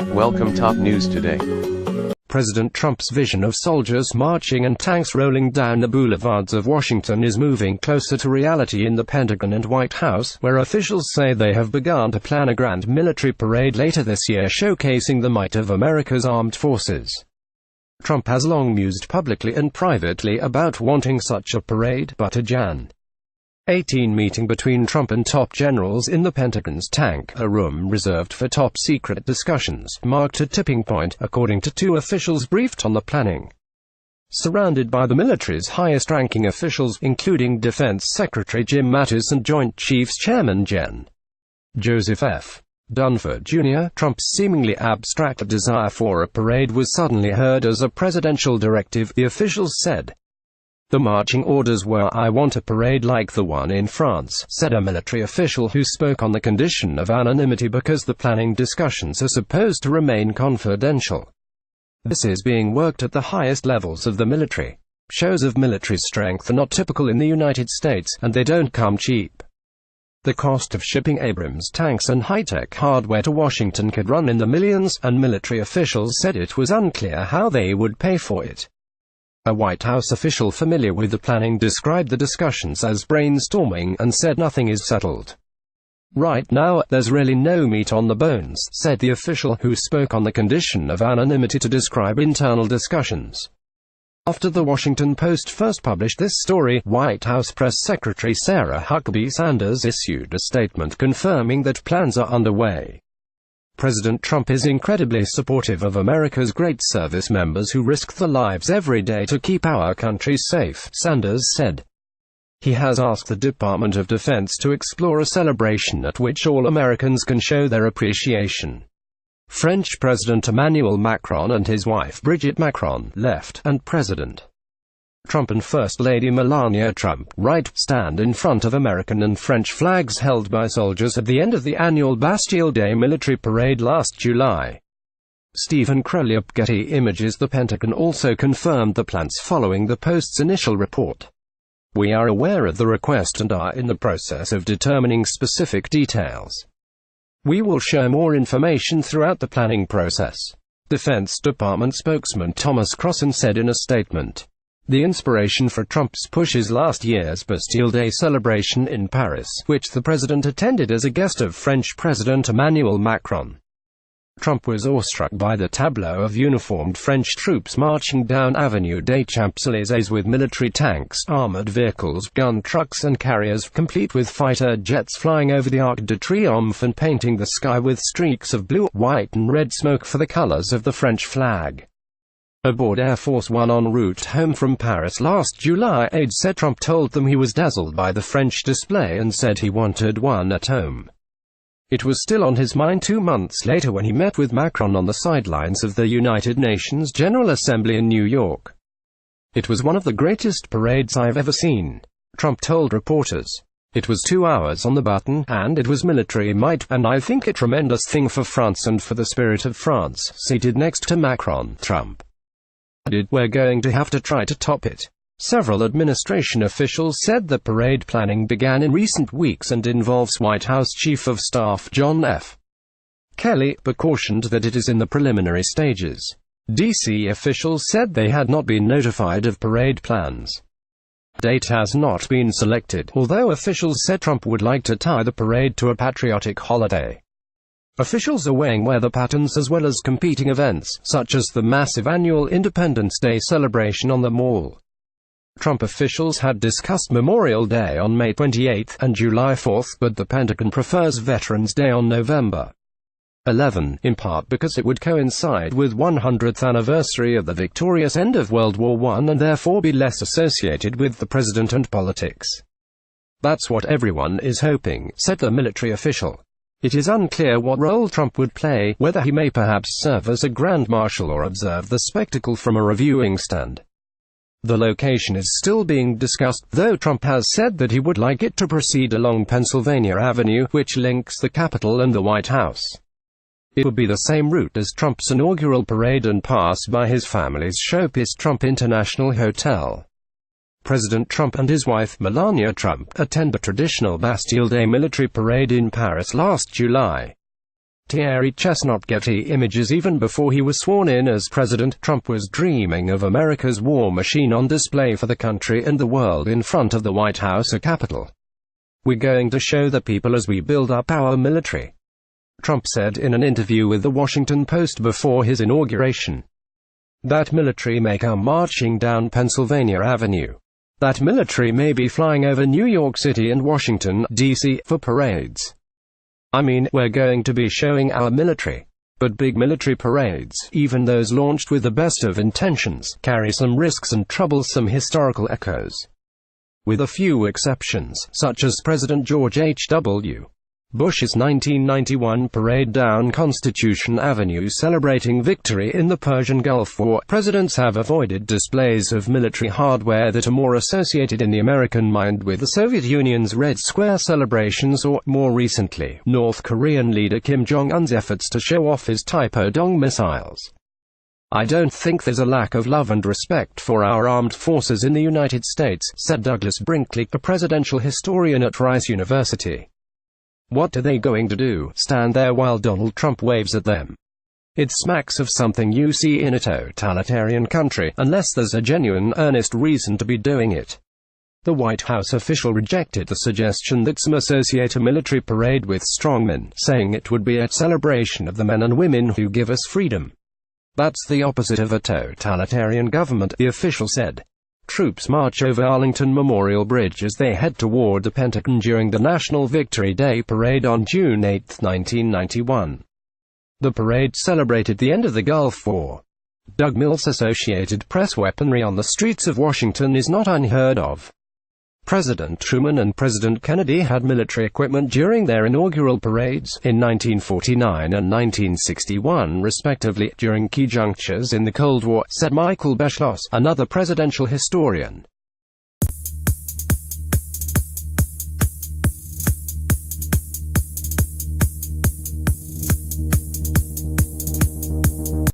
Welcome top news today. President Trump's vision of soldiers marching and tanks rolling down the boulevards of Washington is moving closer to reality in the Pentagon and White House, where officials say they have begun to plan a grand military parade later this year showcasing the might of America's armed forces. Trump has long mused publicly and privately about wanting such a parade, but a Jan. 18 meeting between Trump and top generals in the Pentagon's tank, a room reserved for top-secret discussions, marked a tipping point, according to two officials briefed on the planning. Surrounded by the military's highest-ranking officials, including Defense Secretary Jim Mattis and Joint Chiefs Chairman Gen. Joseph F. Dunford, Jr., Trump's seemingly abstract desire for a parade was suddenly heard as a presidential directive, the officials said. The marching orders were, "I want a parade like the one in France," said a military official who spoke on the condition of anonymity because the planning discussions are supposed to remain confidential. This is being worked at the highest levels of the military. Shows of military strength are not typical in the United States, and they don't come cheap. The cost of shipping Abrams tanks and high-tech hardware to Washington could run in the millions, and military officials said it was unclear how they would pay for it. A White House official familiar with the planning described the discussions as brainstorming and said nothing is settled. "Right now, there's really no meat on the bones," said the official, who spoke on the condition of anonymity to describe internal discussions. After the Washington Post first published this story, White House Press Secretary Sarah Huckabee Sanders issued a statement confirming that plans are underway. President Trump is incredibly supportive of America's great service members who risk their lives every day to keep our country safe, Sanders said. He has asked the Department of Defense to explore a celebration at which all Americans can show their appreciation. French President Emmanuel Macron and his wife Brigitte Macron, left, and President Trump and First Lady Melania Trump, right, stand in front of American and French flags held by soldiers at the end of the annual Bastille Day military parade last July. Stephen Crowley of Getty Images. The Pentagon also confirmed the plans following the Post's initial report. "We are aware of the request and are in the process of determining specific details. We will share more information throughout the planning process," Defense Department spokesman Thomas Crossan said in a statement. The inspiration for Trump's push is last year's Bastille Day celebration in Paris, which the president attended as a guest of French President Emmanuel Macron. Trump was awestruck by the tableau of uniformed French troops marching down Avenue des Champs-Élysées with military tanks, armored vehicles, gun trucks and carriers, complete with fighter jets flying over the Arc de Triomphe and painting the sky with streaks of blue, white and red smoke for the colors of the French flag. Aboard Air Force One en route home from Paris last July, aides said Trump told them he was dazzled by the French display and said he wanted one at home. It was still on his mind 2 months later when he met with Macron on the sidelines of the United Nations General Assembly in New York. "It was one of the greatest parades I've ever seen," Trump told reporters. "It was 2 hours on the button, and it was military might, and I think a tremendous thing for France and for the spirit of France." Seated next to Macron, Trump added, "We're going to have to try to top it." Several administration officials said the parade planning began in recent weeks and involves White House Chief of Staff John F. Kelly, but cautioned that it is in the preliminary stages. D.C. officials said they had not been notified of parade plans. Date has not been selected, although officials said Trump would like to tie the parade to a patriotic holiday. Officials are weighing weather patterns as well as competing events, such as the massive annual Independence Day celebration on the Mall. Trump officials had discussed Memorial Day on May 28 and July 4, but the Pentagon prefers Veterans Day on November 11, in part because it would coincide with 100th anniversary of the victorious end of World War I and therefore be less associated with the president and politics. "That's what everyone is hoping," said the military official. "It is unclear what role Trump would play, whether he may perhaps serve as a grand marshal or observe the spectacle from a reviewing stand. The location is still being discussed, though Trump has said that he would like it to proceed along Pennsylvania Avenue, which links the Capitol and the White House. It would be the same route as Trump's inaugural parade and pass by his family's showpiece Trump International Hotel. President Trump and his wife, Melania Trump, attend a traditional Bastille Day military parade in Paris last July. Thierry Chestnut Getty Images. Even before he was sworn in as president, Trump was dreaming of America's war machine on display for the country and the world in front of the White House, a Capitol. "We're going to show the people as we build up our military," Trump said in an interview with The Washington Post before his inauguration. "That military may come marching down Pennsylvania Avenue. That military may be flying over New York City and Washington, D.C., for parades. I mean, we're going to be showing our military. But big military parades, even those launched with the best of intentions, carry some risks and troublesome historical echoes. With a few exceptions, such as President George H.W. Bush's 1991 parade down Constitution Avenue celebrating victory in the Persian Gulf War, presidents have avoided displays of military hardware that are more associated in the American mind with the Soviet Union's Red Square celebrations or, more recently, North Korean leader Kim Jong-un's efforts to show off his Taepodong missiles. "I don't think there's a lack of love and respect for our armed forces in the United States," said Douglas Brinkley, a presidential historian at Rice University. "What are they going to do, stand there while Donald Trump waves at them? It smacks of something you see in a totalitarian country, unless there's a genuine, earnest reason to be doing it." The White House official rejected the suggestion that some associate a military parade with strongmen, saying it would be a celebration of the men and women who give us freedom. "That's the opposite of a totalitarian government," the official said. Troops march over Arlington Memorial Bridge as they head toward the Pentagon during the National Victory Day parade on June 8, 1991. The parade celebrated the end of the Gulf War. Doug Mills, Associated Press. Weaponry on the streets of Washington is not unheard of. President Truman and President Kennedy had military equipment during their inaugural parades, in 1949 and 1961 respectively, during key junctures in the Cold War, said Michael Beschloss, another presidential historian.